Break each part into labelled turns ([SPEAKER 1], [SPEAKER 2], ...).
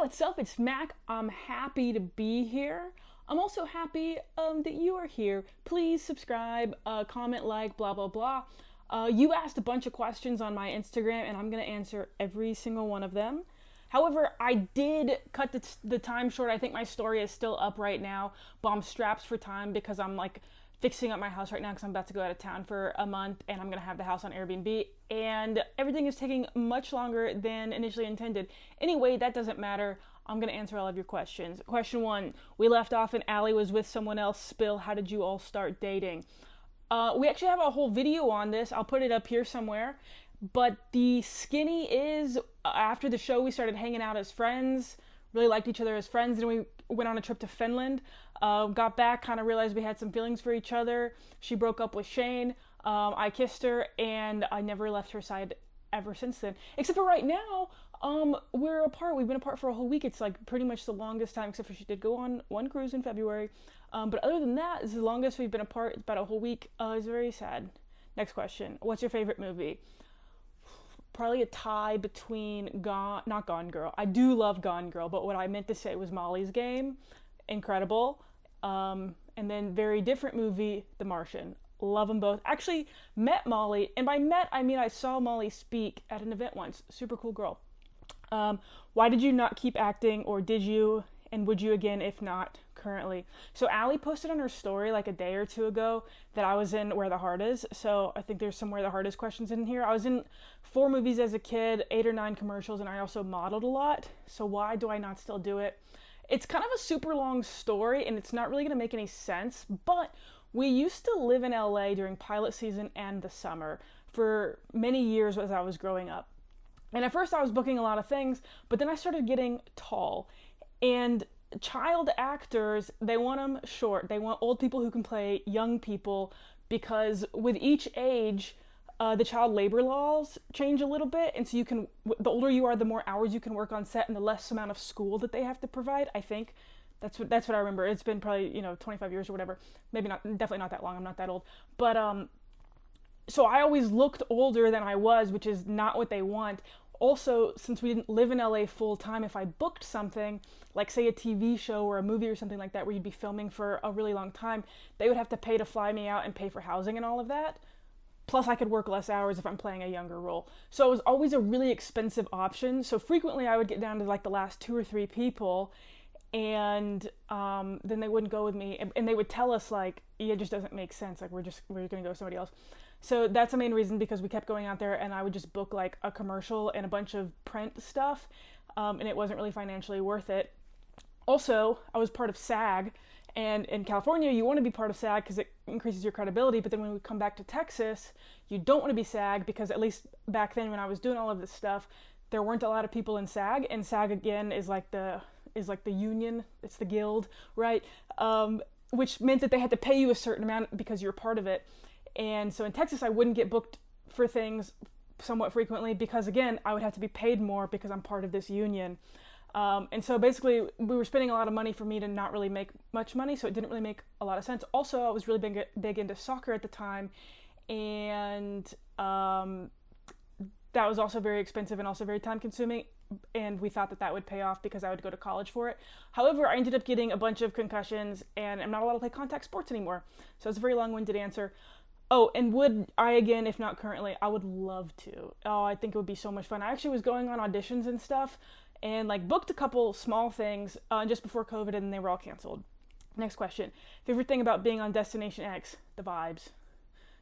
[SPEAKER 1] what's up? It's Mac. I'm happy to be here. I'm also happy that you are here. Please subscribe, comment, like, blah, blah, blah. You asked a bunch of questions on my Instagram, and I'm going to answer every single one of them. However, I did cut the time short. I think my story is still up right now, but I'm strapped for time because I'm like fixing up my house right now because I'm about to go out of town for a month and I'm going to have the house on Airbnb, and everything is taking much longer than initially intended. Anyway, that doesn't matter. I'm going to answer all of your questions. Question 1. We left off and Allie was with someone else. Spill, how did you all start dating? We actually have a whole video on this. I'll put it up here somewhere. But the skinny is, after the show, we started hanging out as friends, really liked each other as friends, and we went on a trip to Finland. Got back, kind of realized we had some feelings for each other. She broke up with Shane. I kissed her, and I never left her side ever since then. Except for right now, we're apart. We've been apart for a whole week. It's like pretty much the longest time, except for she did go on one cruise in February. But other than that, it's the longest we've been apart. It's about a whole week. It's very sad. Next question. What's your favorite movie? Probably a tie between not Gone Girl. I do love Gone Girl, but what I meant to say was Molly's Game. Incredible. And then very different movie, The Martian. Love them both. Actually, met Molly, and by met, I mean I saw Molly speak at an event once. Super cool girl. Why did you not keep acting, or did you, and would you again if not currently? So Allie posted on her story like a day or two ago that I was in Where the Heart Is, so I think there's some Where the Heart Is questions in here. I was in 4 movies as a kid, 8 or 9 commercials, and I also modeled a lot, so why do I not still do it? It's kind of a super long story, and it's not really going to make any sense, but we used to live in LA during pilot season and the summer for many years as I was growing up. And at first I was booking a lot of things, but then I started getting tall. And child actors, they want them short. They want old people who can play young people, because with each age, the child labor laws change a little bit. And so the older you are, the more hours you can work on set and the less amount of school that they have to provide, I think. That's what I remember. It's been probably, 25 years or whatever. Maybe not, definitely not that long. I'm not that old. But, so I always looked older than I was, which is not what they want. Also, since we didn't live in LA full time, if I booked something, like say a TV show or a movie or something like that where you'd be filming for a really long time, they would have to pay to fly me out and pay for housing and all of that. Plus I could work less hours if I'm playing a younger role. So it was always a really expensive option. So frequently I would get down to like the last 2 or 3 people, and then they wouldn't go with me, and they would tell us like, yeah, it just doesn't make sense, like we're gonna go with somebody else. So that's the main reason, because we kept going out there and I would just book like a commercial and a bunch of print stuff, and it wasn't really financially worth it. Also, I was part of SAG, and in California you want to be part of SAG because it increases your credibility, but then when we come back to Texas, you don't want to be SAG, because at least back then when I was doing all of this stuff, there weren't a lot of people in SAG, and SAG again is like the union, it's the guild, right? Which meant that they had to pay you a certain amount because you're part of it. And so in Texas, I wouldn't get booked for things somewhat frequently because, again, I would have to be paid more because I'm part of this union. And so basically, we were spending a lot of money for me to not really make much money, so it didn't really make a lot of sense. Also, I was really big into soccer at the time, and that was also very expensive and also very time-consuming, and we thought that would pay off because I would go to college for it. However, I ended up getting a bunch of concussions, and I'm not allowed to play contact sports anymore. So it's a very long-winded answer. Oh, and would I again, if not currently? I would love to. Oh, I think it would be so much fun. I actually was going on auditions and stuff, and like booked a couple small things just before COVID, and they were all canceled. Next question. Favorite thing about being on Destination X? The vibes.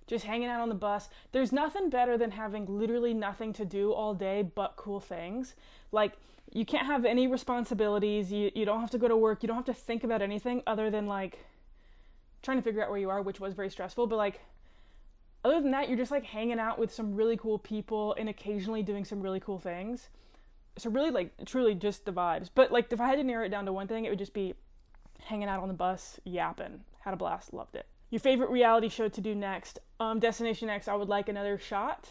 [SPEAKER 1] Just hanging out on the bus. There's nothing better than having literally nothing to do all day but cool things. Like, you can't have any responsibilities. You don't have to go to work. You don't have to think about anything other than like trying to figure out where you are, which was very stressful, but like, other than that, you're just like hanging out with some really cool people and occasionally doing some really cool things. So really, like, truly just the vibes. But like, if I had to narrow it down to one thing, it would just be hanging out on the bus, yapping. Had a blast, loved it. Your favorite reality show to do next? Destination X, I would like another shot.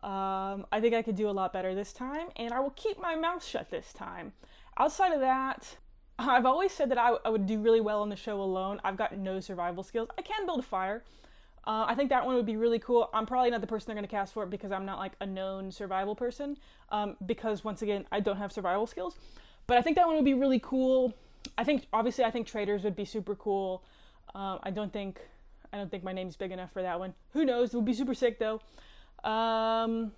[SPEAKER 1] I think I could do a lot better this time, and I will keep my mouth shut this time. Outside of that, I've always said that I would do really well on the show alone. I've got no survival skills. I can build a fire. I think that one would be really cool. I'm probably not the person they're going to cast for it because I'm not like a known survival person, because once again, I don't have survival skills. But I think that one would be really cool. I think traders would be super cool. I don't think my name's big enough for that one. Who knows? It would be super sick though. The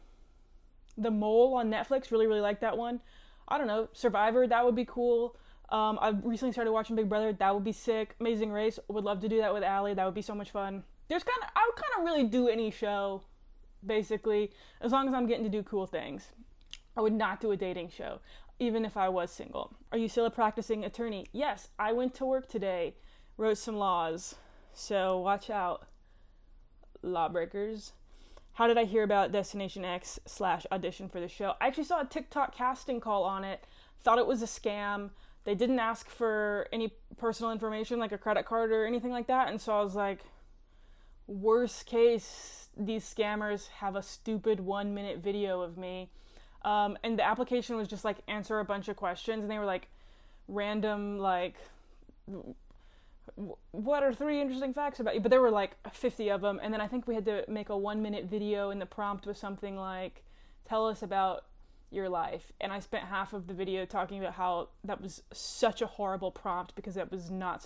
[SPEAKER 1] Mole on Netflix, really, really like that one. I don't know. Survivor, that would be cool. I've recently started watching Big Brother. That would be sick. Amazing Race, would love to do that with Allie. That would be so much fun. I would kind of really do any show, basically, as long as I'm getting to do cool things. I would not do a dating show, even if I was single. Are you still a practicing attorney? Yes, I went to work today, wrote some laws. So watch out, lawbreakers. How did I hear about Destination X / audition for the show? I actually saw a TikTok casting call on it. Thought it was a scam. They didn't ask for any personal information, like a credit card or anything like that. And so I was like, worst case, these scammers have a stupid 1-minute video of me. And the application was just like answer a bunch of questions. And they were like random, like, what are 3 interesting facts about you? But there were like 50 of them. And then I think we had to make a 1-minute video, and the prompt was something like, tell us about your life. And I spent half of the video talking about how that was such a horrible prompt because that was not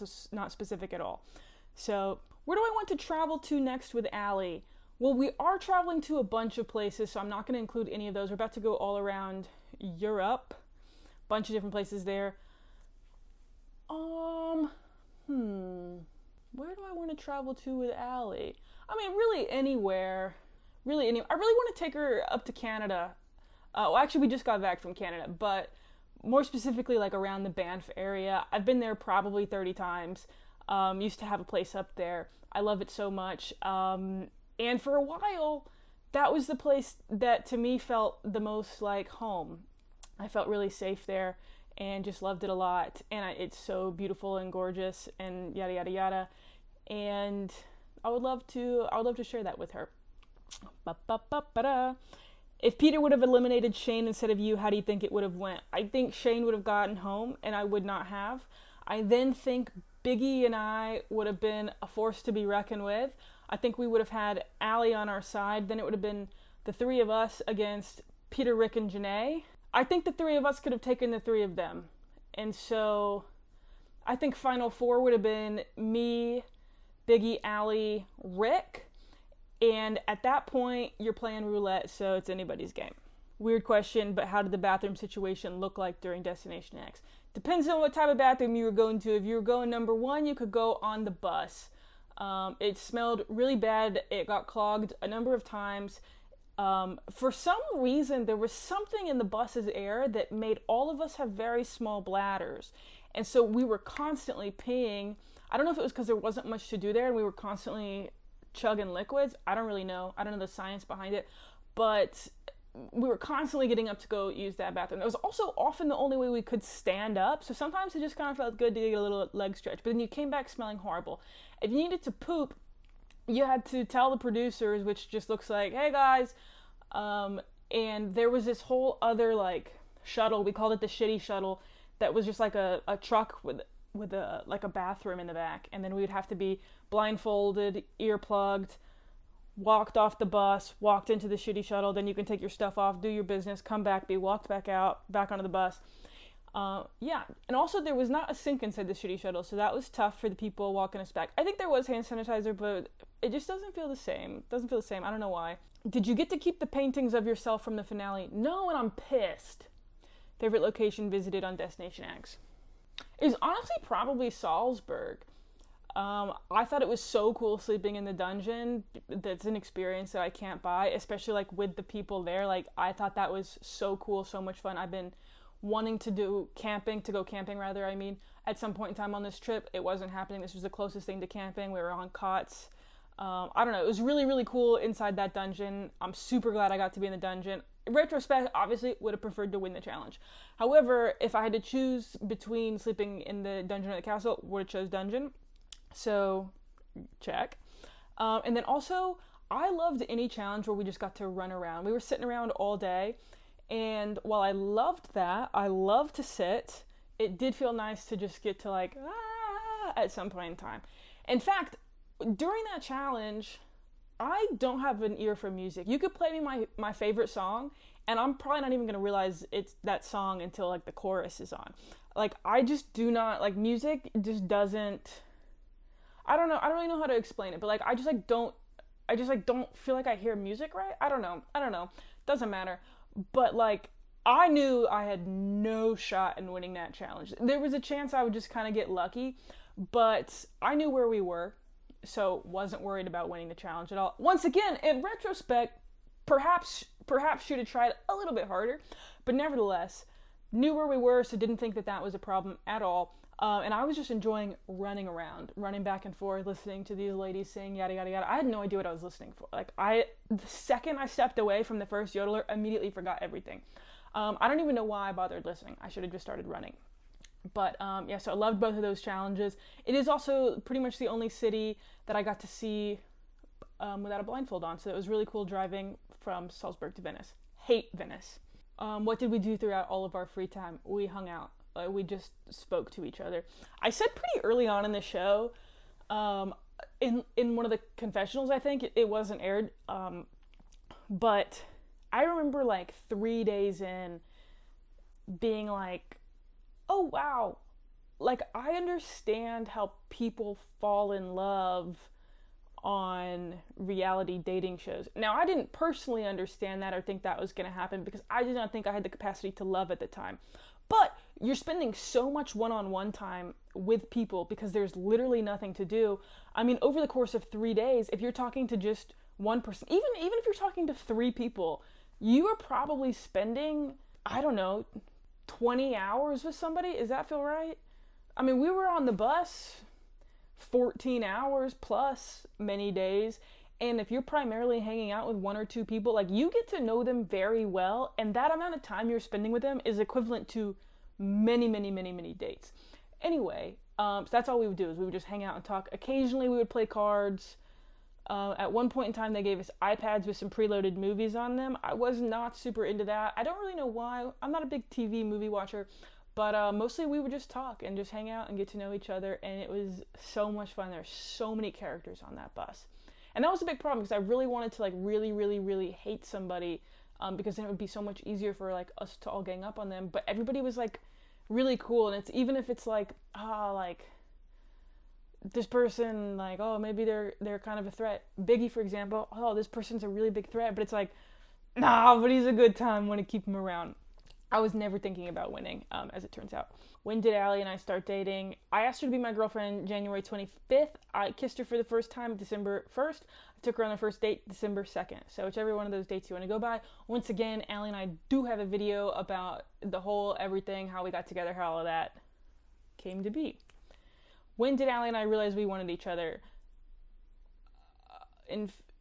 [SPEAKER 1] specific at all. So where do I want to travel to next with Allie? Well, we are traveling to a bunch of places, so I'm not going to include any of those. We're about to go all around Europe. Bunch of different places there. Where do I want to travel to with Allie? I mean, really anywhere. I really want to take her up to Canada. Well, actually, we just got back from Canada, but more specifically, like around the Banff area. I've been there probably 30 times. Used to have a place up there. I love it so much. And for a while, that was the place that to me felt the most like home. I felt really safe there and just loved it a lot. And it's so beautiful and gorgeous and yada, yada, yada. And I would love to share that with her. Ba-ba-ba-ba-da. If Peter would have eliminated Shane instead of you, how do you think it would have went? I think Shane would have gotten home and I would not have. I then think Biggie and I would have been a force to be reckoned with. I think we would have had Allie on our side. Then it would have been the 3 of us against Peter, Rick, and Janae. I think the 3 of us could have taken the 3 of them. And so I think Final 4 would have been me, Biggie, Allie, Rick. And at that point, you're playing roulette, so it's anybody's game. Weird question, but how did the bathroom situation look like during Destination X? Depends on what type of bathroom you were going to. If you were going number 1, you could go on the bus. It smelled really bad. It got clogged a number of times. For some reason, there was something in the bus's air that made all of us have very small bladders. And so we were constantly peeing. I don't know if it was because there wasn't much to do there and we were constantly chugging liquids. I don't really know. I don't know the science behind it. But we were constantly getting up to go use that bathroom. It was also often the only way we could stand up. So sometimes it just kind of felt good to get a little leg stretch. But then you came back smelling horrible. If you needed to poop, you had to tell the producers, which just looks like, hey guys. And there was this whole other like shuttle. We called it the shitty shuttle. That was just like a truck with a like a bathroom in the back. And then we would have to be blindfolded, earplugged, walked off the bus, walked into the shitty shuttle, then you can take your stuff off, do your business, come back, be walked back out, back onto the bus. Yeah, and also there was not a sink inside the shitty shuttle, so that was tough for the people walking us back. I think there was hand sanitizer, but it just doesn't feel the same. It doesn't feel the same. I don't know why. Did you get to keep the paintings of yourself from the finale? No, and I'm pissed. Favorite location visited on Destination X? It was honestly probably Salzburg. I thought it was so cool sleeping in the dungeon. That's an experience that I can't buy, especially like with the people there. Like I thought that was so cool, so much fun. I've been wanting to go camping at some point in time on this trip. It wasn't happening. This was the closest thing to camping. We were on cots. I don't know. It was really, really cool inside that dungeon. I'm super glad I got to be in the dungeon. In retrospect, obviously, would have preferred to win the challenge. However, if I had to choose between sleeping in the dungeon or the castle, would have chose dungeon. So, check. And then also, I loved any challenge where we just got to run around. We were sitting around all day, and while I loved that, I love to sit, it did feel nice to just get to like, at some point in time. In fact, during that challenge, I don't have an ear for music. You could play me my favorite song, and I'm probably not even gonna realize it's that song until like the chorus is on. Like, I just do not like music. Just doesn't. I don't know. I don't really know how to explain it, but like I just like don't feel like I hear music right. I don't know. Doesn't matter. But like I knew I had no shot in winning that challenge. There was a chance I would just kind of get lucky, but I knew where we were, so wasn't worried about winning the challenge at all. Once again, in retrospect, perhaps should have tried a little bit harder, but nevertheless, knew where we were, so didn't think that was a problem at all. And I was just enjoying running around, running back and forth, listening to these ladies sing, yada, yada, yada. I had no idea what I was listening for. Like, the second I stepped away from the first yodeler, immediately forgot everything. I don't even know why I bothered listening. I should have just started running. But, yeah, so I loved both of those challenges. It is also pretty much the only city that I got to see without a blindfold on. So it was really cool driving from Salzburg to Venice. Hate Venice. What did we do throughout all of our free time? We hung out. We just spoke to each other. I said pretty early on in the show, in one of the confessionals, I think, it wasn't aired, but I remember like 3 days in being like, oh wow, like I understand how people fall in love on reality dating shows. Now, I didn't personally understand that or think that was going to happen because I did not think I had the capacity to love at the time. But you're spending so much one-on-one time with people because there's literally nothing to do. I mean, over the course of 3 days, if you're talking to just one person, even if you're talking to 3 people, you are probably spending, I don't know, 20 hours with somebody. Does that feel right? I mean, we were on the bus 14 hours plus many days. And if you're primarily hanging out with 1 or 2 people, like, you get to know them very well, and that amount of time you're spending with them is equivalent to many, many, many, many dates. Anyway, so that's all we would do, is we would just hang out and talk. Occasionally we would play cards. At one point in time, they gave us iPads with some preloaded movies on them. I was not super into that. I don't really know why. I'm not a big TV movie watcher, but mostly we would just talk and just hang out and get to know each other, and it was so much fun. There's so many characters on that bus. And that was a big problem because I really wanted to like really, really, really hate somebody, because then it would be so much easier for like us to all gang up on them. But everybody was like really cool, and it's even if it's like like this person, like, oh, maybe they're kind of a threat. Biggie, for example, oh, this person's a really big threat, but it's like, nah, but he's a good time. Want to keep him around. I was never thinking about winning, as it turns out. When did Allie and I start dating? I asked her to be my girlfriend January 25th. I kissed her for the first time December 1st. I took her on the first date December 2nd. So whichever one of those dates you want to go by. Once again, Allie and I do have a video about the whole everything, how we got together, how all of that came to be. When did Allie and I realize we wanted each other?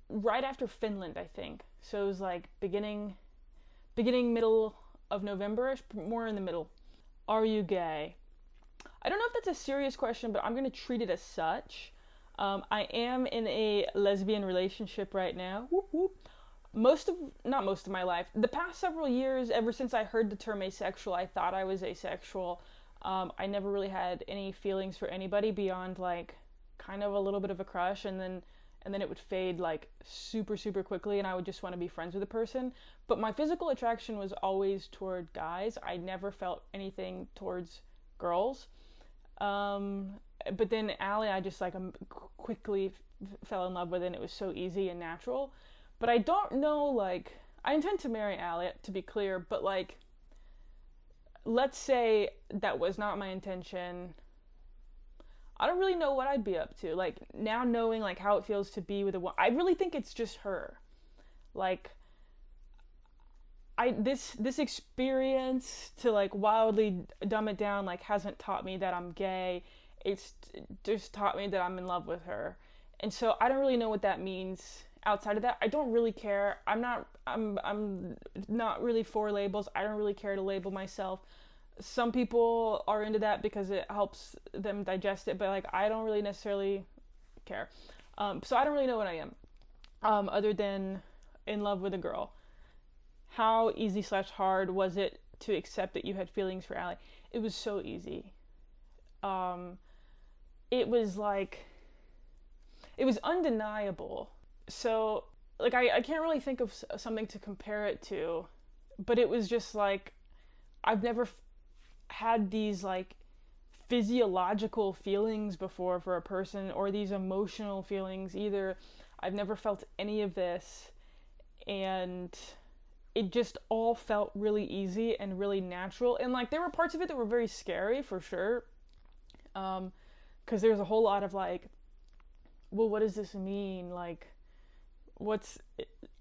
[SPEAKER 1] Right after Finland, I think. So it was like beginning, middle of November-ish, more in the middle. Are you gay? I don't know if that's a serious question, but I'm going to treat it as such. I am in a lesbian relationship right now. Whoop, whoop. Not most of my life. The past several years, ever since I heard the term asexual, I thought I was asexual. I never really had any feelings for anybody beyond like kind of a little bit of a crush, and then it would fade like super, super quickly, and I would just want to be friends with a person. But my physical attraction was always toward guys. I never felt anything towards girls. But then Allie, I just like quickly fell in love with, and it was so easy and natural. But I don't know, like, I intend to marry Allie, to be clear, but like, let's say that was not my intention. I don't really know what I'd be up to. Like, now knowing like how it feels to be with a woman, I really think it's just her. Like, this experience, to like wildly dumb it down, like, hasn't taught me that I'm gay. It's just taught me that I'm in love with her. And so I don't really know what that means outside of that. I don't really care. I'm not really for labels. I don't really care to label myself. Some people are into that because it helps them digest it, but like, I don't really necessarily care. So I don't really know what I am, other than in love with a girl. How easy/hard was it to accept that you had feelings for Allie? It was so easy. It was undeniable. So, like, I can't really think of something to compare it to, but it was just like, I've never had these, like, physiological feelings before for a person, or these emotional feelings either. I've never felt any of this, and it just all felt really easy and really natural. And, like, there were parts of it that were very scary, for sure, because there's a whole lot of, like, well, what does this mean? Like,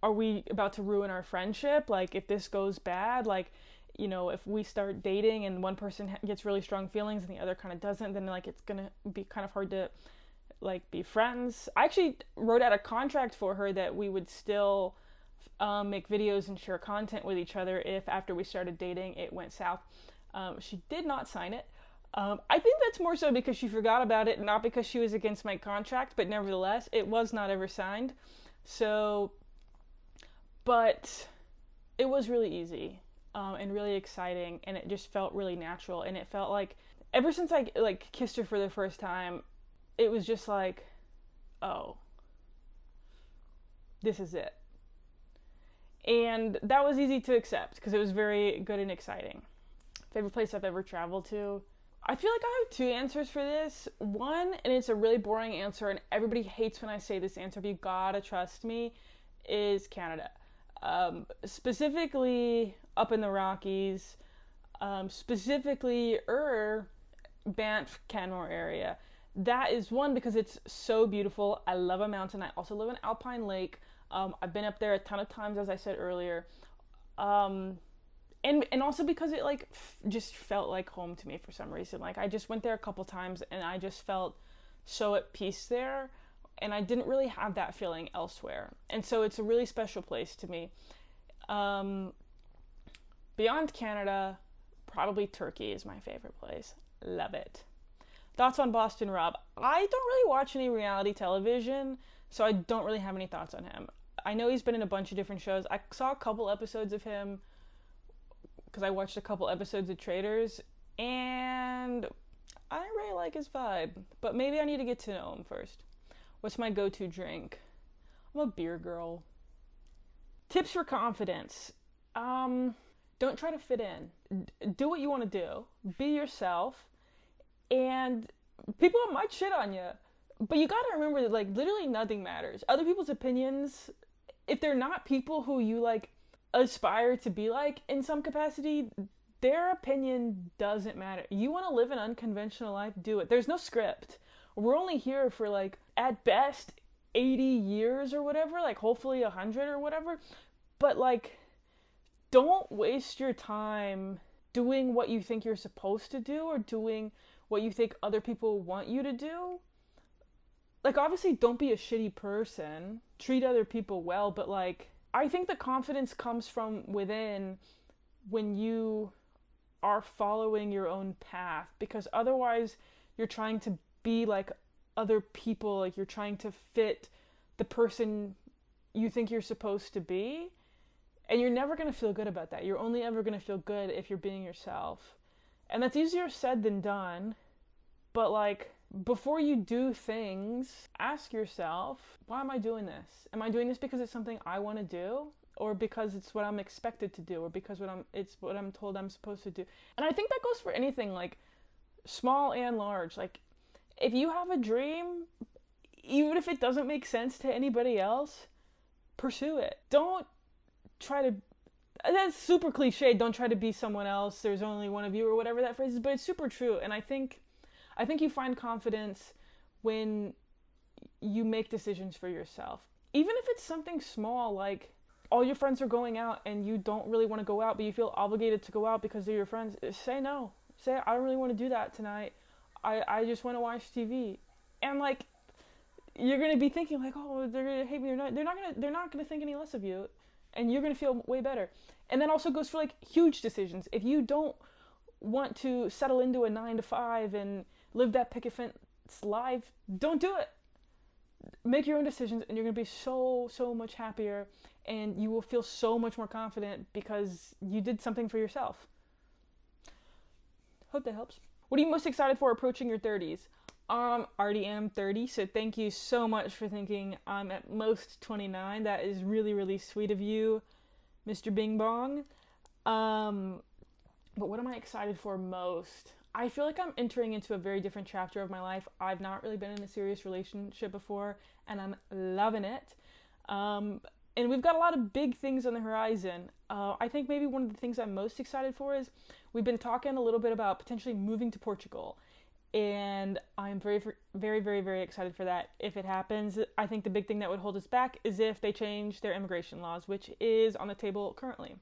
[SPEAKER 1] are we about to ruin our friendship? Like, if this goes bad, like, if we start dating and one person gets really strong feelings and the other kind of doesn't, then, like, it's gonna be kind of hard to, like, be friends. I actually wrote out a contract for her that we would still make videos and share content with each other if after we started dating it went south. She did not sign it. I think that's more so because she forgot about it, not because she was against my contract, but nevertheless, it was not ever signed. So, but it was really easy, and really exciting, and it just felt really natural, and it felt like, ever since I, like, kissed her for the first time, it was just like, oh, this is it. And that was easy to accept, because it was very good and exciting. Favorite place I've ever traveled to? I feel like I have two answers for this. One, and it's a really boring answer, and everybody hates when I say this answer, but you gotta trust me, is Canada. Specifically up in the Rockies, specifically Banff, Canmore area. That is one, because it's so beautiful. I love a mountain. I also live in Alpine Lake. I've been up there a ton of times, as I said earlier. And also because it, like, just felt like home to me for some reason. Like, I just went there a couple times and I just felt so at peace there, and I didn't really have that feeling elsewhere. And so it's a really special place to me. Beyond Canada, probably Turkey is my favorite place. Love it. Thoughts on Boston Rob? I don't really watch any reality television, so I don't really have any thoughts on him. I know he's been in a bunch of different shows. I saw a couple episodes of him because I watched a couple episodes of Traders, and I didn't really like his vibe, but maybe I need to get to know him first. What's my go-to drink? I'm a beer girl. Tips for confidence. Don't try to fit in. Do what you want to do. Be yourself, and people might shit on you, but you gotta remember that, like, literally nothing matters. Other people's opinions, if they're not people who you, like, aspire to be like in some capacity, their opinion doesn't matter. You want to live an unconventional life, do it. There's no script. We're only here for, like, at best 80 years or whatever, like, hopefully 100 or whatever, but, like, don't waste your time doing what you think you're supposed to do or doing what you think other people want you to do. Like, obviously don't be a shitty person, treat other people well, but, like, I think the confidence comes from within when you are following your own path, because otherwise you're trying to be like other people, like you're trying to fit the person you think you're supposed to be, and you're never going to feel good about that. You're only ever going to feel good if you're being yourself. And that's easier said than done, but, like, before you do things, ask yourself, why am I doing this? Am I doing this because it's something I want to do? Or because it's what I'm expected to do? Or because it's what I'm told I'm supposed to do? And I think that goes for anything, like, small and large. Like, if you have a dream, even if it doesn't make sense to anybody else, pursue it. Don't try to... That's super cliche, don't try to be someone else, there's only one of you, or whatever that phrase is, but it's super true. And I think you find confidence when you make decisions for yourself. Even if it's something small, like all your friends are going out and you don't really want to go out, but you feel obligated to go out because they're your friends, say no. Say, I don't really want to do that tonight. I just want to watch TV. And, like, you're going to be thinking, like, oh, they're going to hate me. They're not going to think any less of you. And you're going to feel way better. And that also goes for, like, huge decisions. If you don't want to settle into a 9-to-5 and live that picket fence life, don't do it. Make your own decisions, and you're going to be so much happier, and you will feel so much more confident because you did something for yourself. Hope that helps. What are you most excited for approaching your 30s? Already am 30, so thank you so much for thinking I'm at most 29. That is really, really sweet of you, Mr. Bing Bong. But what am I excited for most? I feel like I'm entering into a very different chapter of my life. I've not really been in a serious relationship before, and I'm loving it. And we've got a lot of big things on the horizon. I think maybe one of the things I'm most excited for is we've been talking a little bit about potentially moving to Portugal. And I'm very, very, very, very excited for that. If it happens, I think the big thing that would hold us back is if they change their immigration laws, which is on the table currently.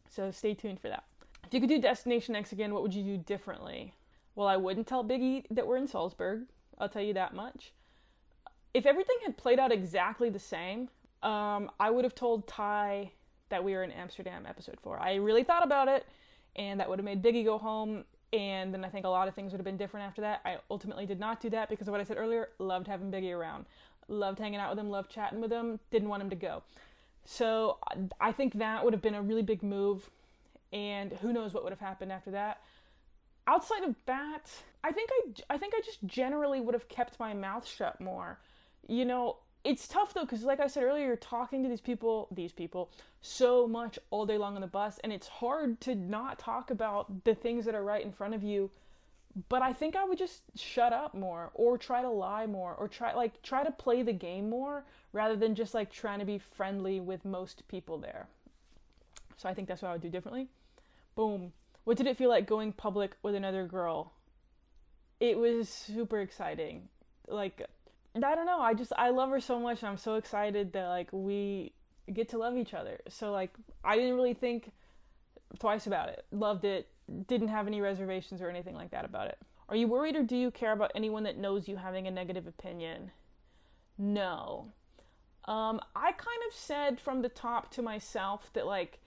[SPEAKER 1] So stay tuned for that. If you could do Destination X again, what would you do differently? Well, I wouldn't tell Biggie that we're in Salzburg. I'll tell you that much. If everything had played out exactly the same, I would have told Ty that we were in Amsterdam episode 4. I really thought about it, and that would have made Biggie go home, and then I think a lot of things would have been different after that. I ultimately did not do that because of what I said earlier. Loved having Biggie around. Loved hanging out with him, loved chatting with him, didn't want him to go. So I think that would have been a really big move, and who knows what would have happened after that. Outside of that, I think I just generally would have kept my mouth shut more. You know, it's tough though, because like I said earlier, you're talking to these people so much all day long on the bus, and it's hard to not talk about the things that are right in front of you. But I think I would just shut up more, or try to lie more, or try to play the game more, rather than just like trying to be friendly with most people there. So I think that's what I would do differently. Boom. What did it feel like going public with another girl? It was super exciting. Like, I don't know, I love her so much, and I'm so excited that like we get to love each other. So like I didn't really think twice about it. Loved it. Didn't have any reservations or anything like that about it. Are you worried, or do you care about anyone that knows you having a negative opinion? No. I kind of said from the top to myself that like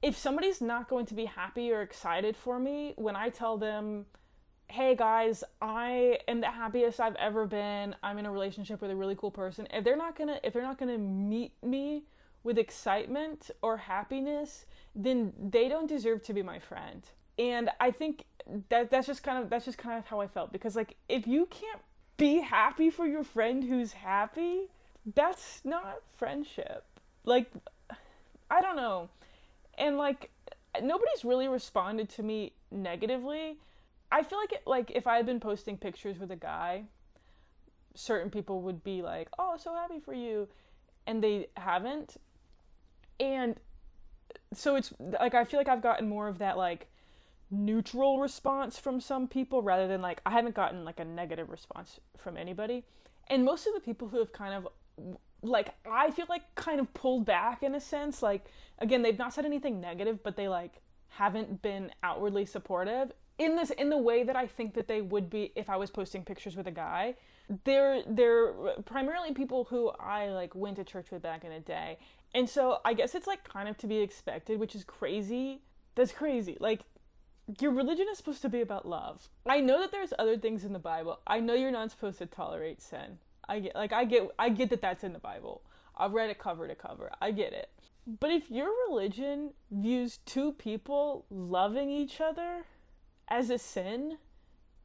[SPEAKER 1] if somebody's not going to be happy or excited for me when I tell them, hey guys, I am the happiest I've ever been, I'm in a relationship with a really cool person, if they're not gonna meet me with excitement or happiness, then they don't deserve to be my friend. And I think that's just kind of how I felt, because like if you can't be happy for your friend who's happy, that's not friendship. Like, I don't know. And like nobody's really responded to me negatively. I feel like if I had been posting pictures with a guy, certain people would be like, oh, so happy for you, and they haven't. And so it's like I feel like I've gotten more of that like neutral response from some people, rather than like I haven't gotten like a negative response from anybody. And most of the people who have kind of like, I feel like kind of pulled back in a sense, like again, they've not said anything negative, but they like haven't been outwardly supportive in the way that I think that they would be if I was posting pictures with a guy. They're primarily people who I like went to church with back in the day. And so I guess it's like kind of to be expected, which is crazy. That's crazy. Like, your religion is supposed to be about love. I know that there's other things in the Bible. I know you're not supposed to tolerate sin. I get that that's in the Bible. I've read it cover to cover. I get it. But if your religion views two people loving each other as a sin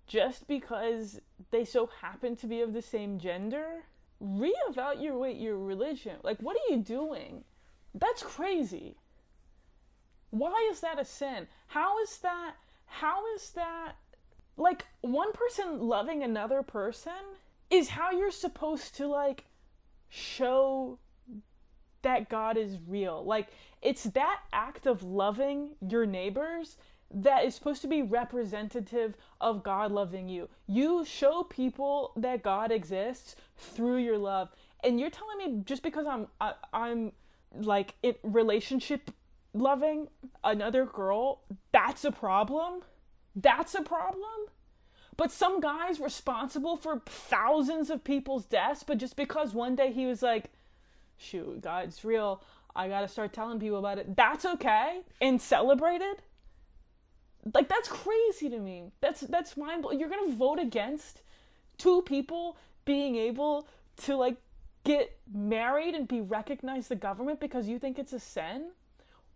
[SPEAKER 1] just because they so happen to be of the same gender, reevaluate your religion. Like, what are you doing? That's crazy. Why is that a sin? How is that like one person loving another person is how you're supposed to like show that God is real. Like, it's that act of loving your neighbors that is supposed to be representative of God loving you. You show people that God exists through your love. And you're telling me just because I'm like in relationship loving another girl, that's a problem? That's a problem? But some guy's responsible for thousands of people's deaths, but just because one day he was like, shoot, God's real, I gotta start telling people about it, that's okay? And celebrated? Like, that's crazy to me. That's mind-blowing. You're gonna vote against two people being able to, like, get married and be recognized the government because you think it's a sin?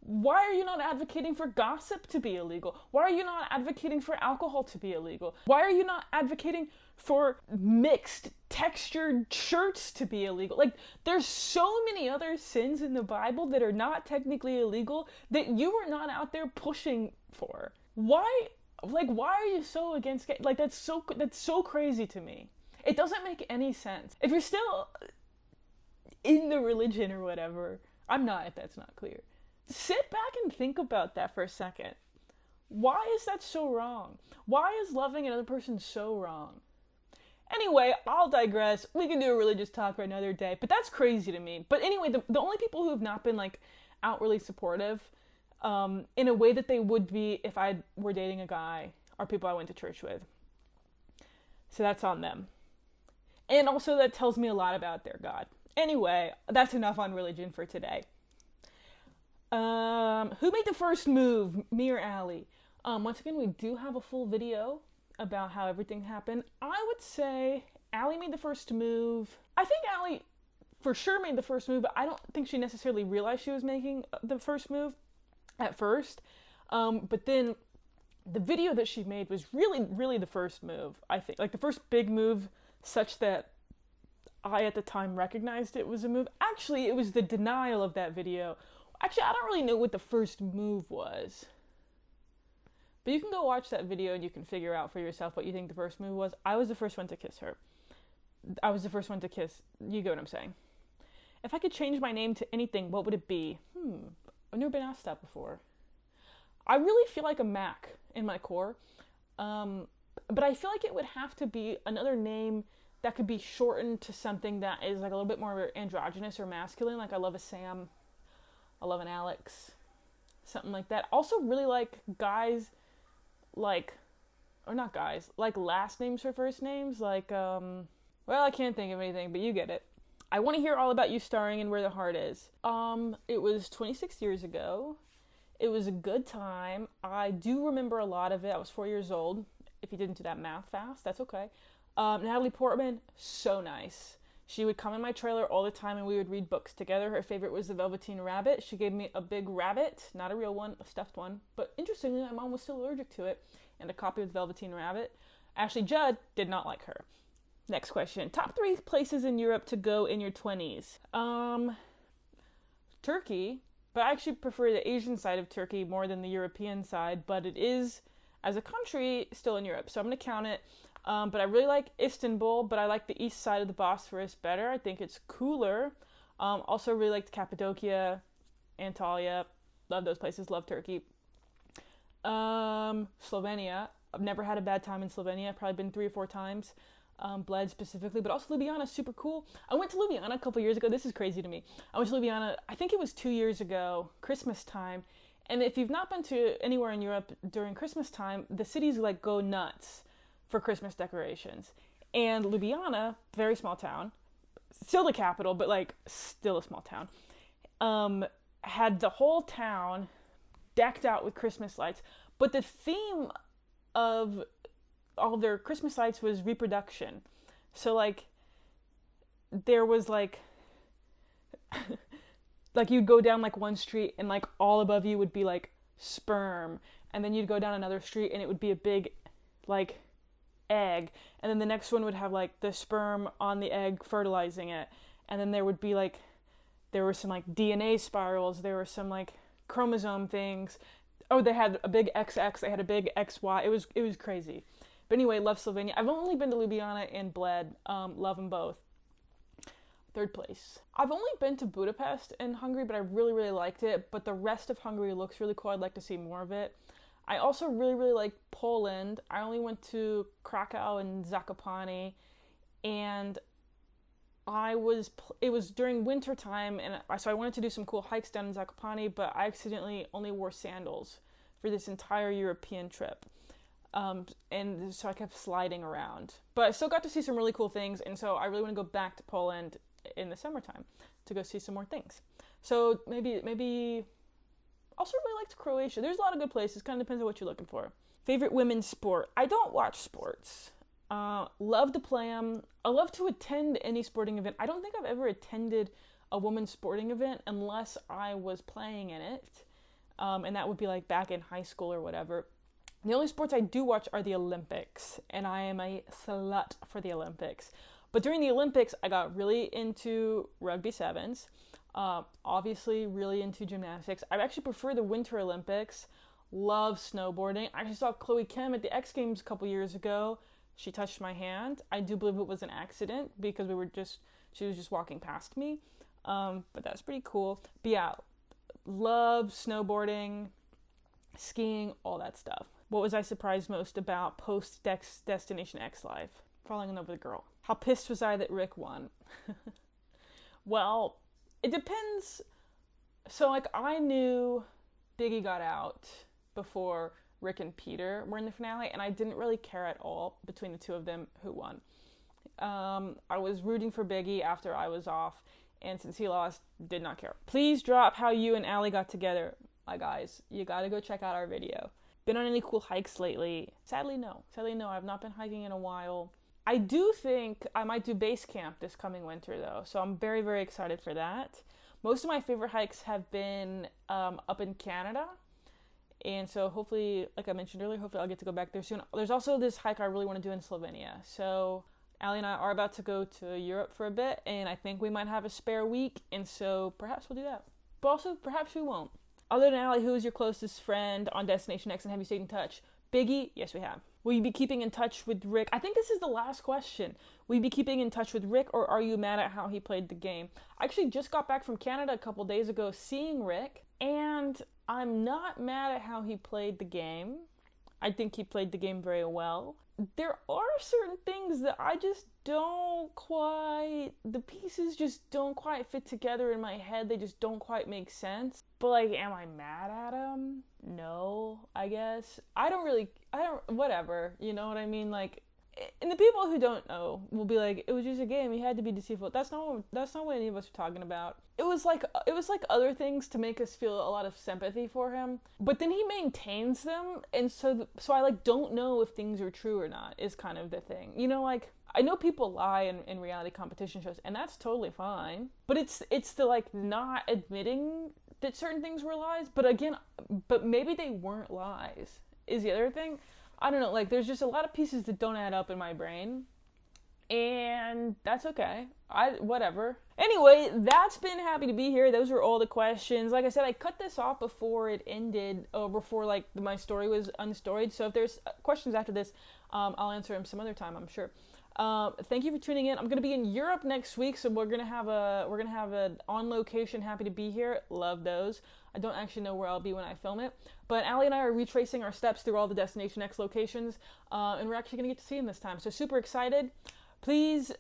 [SPEAKER 1] Why are you not advocating for gossip to be illegal? Why are you not advocating for alcohol to be illegal? Why are you not advocating for mixed textured shirts to be illegal? Like, there's so many other sins in the Bible that are not technically illegal that you are not out there pushing for. Why are you so against gay? Like, that's so crazy to me. It doesn't make any sense. If you're still in the religion or whatever, I'm not, if that's not clear. Sit back and think about that for a second. Why is that so wrong? Why is loving another person so wrong? Anyway, I'll digress. We can do a religious talk for another day, but that's crazy to me. But anyway, the only people who have not been like outwardly supportive in a way that they would be if I were dating a guy are people I went to church with. So that's on them. And also that tells me a lot about their God. Anyway, that's enough on religion for today. Who made the first move, me or Allie? Once again, we do have a full video about how everything happened. I would say Allie made the first move. I think Allie for sure made the first move, but I don't think she necessarily realized she was making the first move at first. But then the video that she made was really, really the first move, I think. Like the first big move such that I at the time recognized it was a move. Actually, it was the denial of that video. Actually, I don't really know what the first move was. But you can go watch that video and you can figure out for yourself what you think the first move was. I was the first one to kiss her. I was the first one to kiss. You get what I'm saying. If I could change my name to anything, what would it be? I've never been asked that before. I really feel like a Mac in my core. But I feel like it would have to be another name that could be shortened to something that is like a little bit more androgynous or masculine. Like I love a Sam. I love an Alex, something like that. Also really like guys, like, or not guys, like last names for first names, like, well, I can't think of anything, but you get it. I want to hear all about you starring in Where the Heart Is. It was 26 years ago. It was a good time. I do remember a lot of it. I was 4 years old. If you didn't do that math fast, that's okay. Natalie Portman, so nice. She would come in my trailer all the time and we would read books together. Her favorite was The Velveteen Rabbit. She gave me a big rabbit, not a real one, a stuffed one. But interestingly, my mom was still allergic to it, and a copy of The Velveteen Rabbit. Ashley Judd did not like her. Next question. Top 3 places in Europe to go in your 20s. Turkey, but I actually prefer the Asian side of Turkey more than the European side, but it is, as a country, still in Europe. So I'm going to count it. But I really like Istanbul, but I like the east side of the Bosphorus better. I think it's cooler. Also really liked Cappadocia, Antalya. Love those places. Love Turkey. Slovenia. I've never had a bad time in Slovenia. I've probably been 3 or 4 times. Bled specifically, but also Ljubljana, super cool. I went to Ljubljana a couple years ago. This is crazy to me. I went to Ljubljana, I think it was 2 years ago, Christmas time. And if you've not been to anywhere in Europe during Christmas time, the cities like go nuts for Christmas decorations. And Ljubljana, very small town, still the capital, but like still a small town, had the whole town decked out with Christmas lights. But the theme of all of their Christmas lights was reproduction. So like there was like like you'd go down like one street and like all above you would be like sperm, and then you'd go down another street and it would be a big like egg, and then the next one would have like the sperm on the egg fertilizing it, and then there would be like, there were some like DNA spirals, there were some like chromosome things. Oh, they had a big XX, they had a big XY. It was crazy. But anyway, love Slovenia. I've only been to Ljubljana and Bled. Love them both. 3rd place. I've only been to Budapest in Hungary, but I really, really liked it. But the rest of Hungary looks really cool. I'd like to see more of it. I also really, really like Poland. I only went to Krakow and Zakopane, and it was during winter time, and so I wanted to do some cool hikes down in Zakopane, but I accidentally only wore sandals for this entire European trip. And so I kept sliding around. But I still got to see some really cool things, and so I really want to go back to Poland in the summertime to go see some more things. So maybe also really liked Croatia. There's a lot of good places. Kind of depends on what you're looking for. Favorite women's sport. I don't watch sports. Love to play them. I love to attend any sporting event. I don't think I've ever attended a women's sporting event unless I was playing in it. and that would be like back in high school or whatever. The only sports I do watch are the Olympics, and I am a slut for the Olympics. But during the Olympics, I got really into rugby sevens, obviously really into gymnastics. I actually prefer the Winter Olympics, love snowboarding. I actually saw Chloe Kim at the X Games a couple years ago. She touched my hand. I do believe it was an accident because she was just walking past me, but that's pretty cool. But yeah, love snowboarding, skiing, all that stuff. What was I surprised most about post-Destination X life? Falling in love with a girl. How pissed was I that Rick won? Well, it depends. So, like, I knew Biggie got out before Rick and Peter were in the finale, and I didn't really care at all between the two of them who won. I was rooting for Biggie after I was off, and since he lost, did not care. Please drop how you and Allie got together. My guys, you gotta go check out our video. Been on any cool hikes lately? Sadly, no. I've not been hiking in a while. I do think I might do base camp this coming winter, though, so I'm very, very excited for that. Most of my favorite hikes have been up in Canada, and so hopefully, like I mentioned earlier, hopefully I'll get to go back there soon. There's also this hike I really want to do in Slovenia, so Allie and I are about to go to Europe for a bit, and I think we might have a spare week, and so perhaps we'll do that. But also, perhaps we won't. Other than Allie, who is your closest friend on Destination X, and have you stayed in touch? Biggie? Yes, we have. Will you be keeping in touch with Rick? I think this is the last question. Will you be keeping in touch with Rick, or are you mad at how he played the game? I actually just got back from Canada a couple days ago seeing Rick, and I'm not mad at how he played the game. I think he played the game very well. There are certain things that I just don't quite, the pieces just don't quite fit together in my head. They just don't quite make sense. But, like, am I mad at him? No, I guess. Whatever, you know what I mean? Like, and the people who don't know will be like, it was just a game, he had to be deceitful. That's not what any of us are talking about. It was like other things to make us feel a lot of sympathy for him, but then he maintains them, and so I like don't know if things are true or not is kind of the thing. You know, like, I know people lie in reality competition shows, and that's totally fine, but it's the, like, not admitting that certain things were lies, but maybe they weren't lies is the other thing. I don't know, like, there's just a lot of pieces that don't add up in my brain, and that's okay. Whatever. Anyway, that's been Happy to Be Here. Those were all the questions. Like I said, I cut this off before it ended, before, like, my story was unstoried, so if there's questions after this, I'll answer them some other time, I'm sure. Thank you for tuning in. I'm gonna be in Europe next week, so we're gonna have an on location Happy to Be Here. Love those. I don't actually know where I'll be when I film it, but Allie and I are retracing our steps through all the Destination X locations, and we're actually gonna get to see them this time. So super excited. Please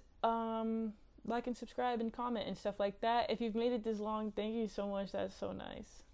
[SPEAKER 1] like and subscribe and comment and stuff like that. If you've made it this long, thank you so much. That's so nice.